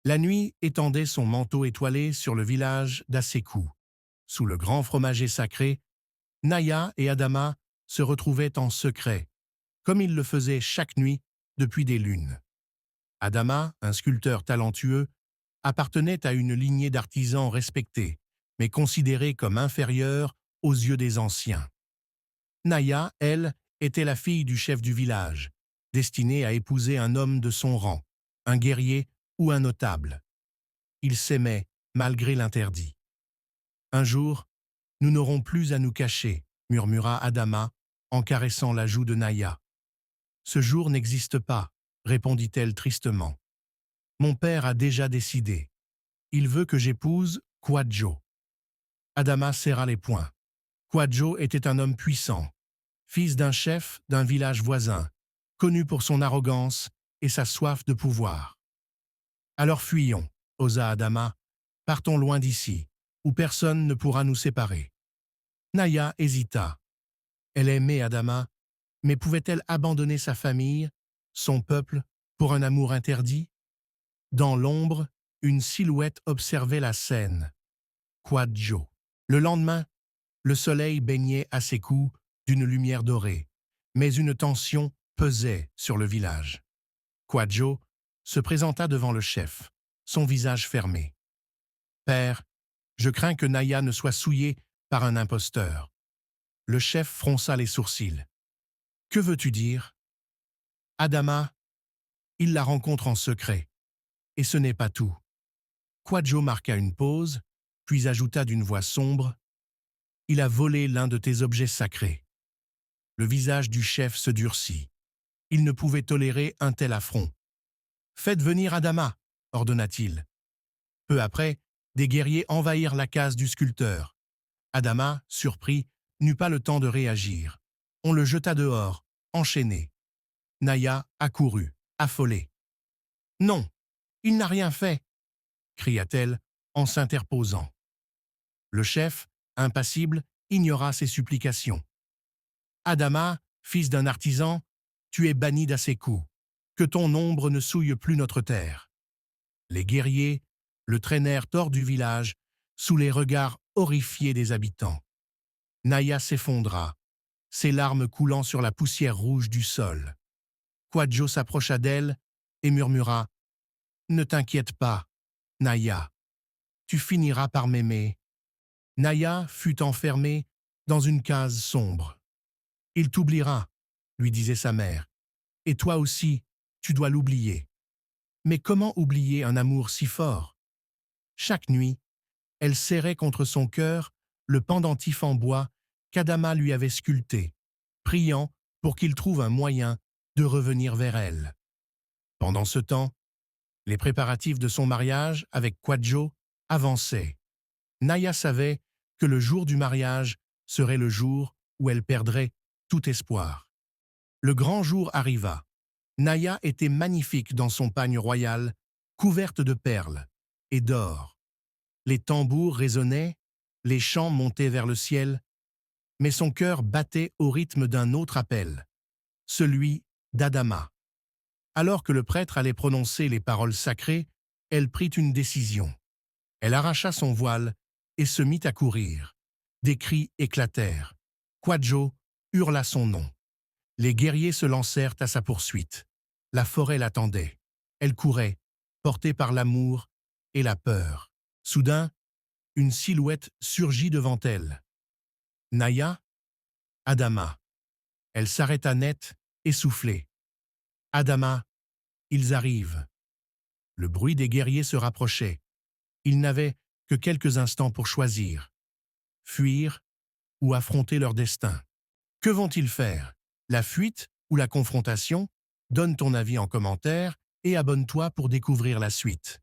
La nuit étendait son manteau étoilé sur le village d'Assekou. Sous le grand fromager sacré, Naya et Adama se retrouvaient en secret, comme ils le faisaient chaque nuit depuis des lunes. Adama, un sculpteur talentueux, appartenait à une lignée d'artisans respectés, mais considérés comme inférieurs aux yeux des anciens. Naya, elle, était la fille du chef du village, destinée à épouser un homme de son rang, un guerrier ou un notable. Ils s'aimaient malgré l'interdit. Un jour, nous n'aurons plus à nous cacher, murmura Adama en caressant la joue de Naya. Ce jour n'existe pas, répondit-elle tristement. Mon père a déjà décidé. Il veut que j'épouse Kwadjo. Adama serra les poings. Kwadjo était un homme puissant, fils d'un chef d'un village voisin, connu pour son arrogance et sa soif de pouvoir. Alors fuyons, osa Adama, partons loin d'ici, où personne ne pourra nous séparer. Naya hésita. Elle aimait Adama, mais pouvait-elle abandonner sa famille, son peuple, pour un amour interdit? Dans l'ombre, une silhouette observait la scène. Kwadjo. Le lendemain, le soleil baignait à ses coups d'une lumière dorée, mais une tension pesait sur le village. Kwadjo se présenta devant le chef, son visage fermé. « Père, je crains que Naya ne soit souillée par un imposteur. » Le chef fronça les sourcils. « Que veux-tu dire ?»« Adama, il la rencontre en secret. Et ce n'est pas tout. » Kwadjo marqua une pause, puis ajouta d'une voix sombre, « Il a volé l'un de tes objets sacrés. » Le visage du chef se durcit. Il ne pouvait tolérer un tel affront. « Faites venir Adama, » ordonna-t-il. Peu après, des guerriers envahirent la case du sculpteur. Adama, surpris, n'eut pas le temps de réagir. On le jeta dehors, enchaîné. Naya accourut, affolée. « Non, il n'a rien fait !» cria-t-elle en s'interposant. Le chef, impassible, ignora ses supplications. « Adama, fils d'un artisan, tu es banni d'Assekou. Que ton ombre ne souille plus notre terre. » Les guerriers le traînèrent hors du village, sous les regards horrifiés des habitants. Naya s'effondra, ses larmes coulant sur la poussière rouge du sol. Kwadjo s'approcha d'elle et murmura « Ne t'inquiète pas, Naya, tu finiras par m'aimer. » Naya fut enfermée dans une case sombre. « Il t'oubliera, » lui disait sa mère, « et toi aussi, tu dois l'oublier. » Mais comment oublier un amour si fort? Chaque nuit, elle serrait contre son cœur le pendentif en bois qu'Adama lui avait sculpté, priant pour qu'il trouve un moyen de revenir vers elle. Pendant ce temps, les préparatifs de son mariage avec Kwadjo avançaient. Naya savait que le jour du mariage serait le jour où elle perdrait tout espoir. Le grand jour arriva. Naya était magnifique dans son pagne royal, couverte de perles et d'or. Les tambours résonnaient, les chants montaient vers le ciel, mais son cœur battait au rythme d'un autre appel, celui d'Adama. Alors que le prêtre allait prononcer les paroles sacrées, elle prit une décision. Elle arracha son voile et se mit à courir. Des cris éclatèrent. Kwadjo hurla son nom. Les guerriers se lancèrent à sa poursuite. La forêt l'attendait. Elle courait, portée par l'amour et la peur. Soudain, une silhouette surgit devant elle. Naya, Adama. Elle s'arrêta net, essoufflée. Adama, ils arrivent. Le bruit des guerriers se rapprochait. Ils n'avaient que quelques instants pour choisir. Fuir ou affronter leur destin. Que vont-ils faire? La fuite ou la confrontation? Donne ton avis en commentaire et abonne-toi pour découvrir la suite.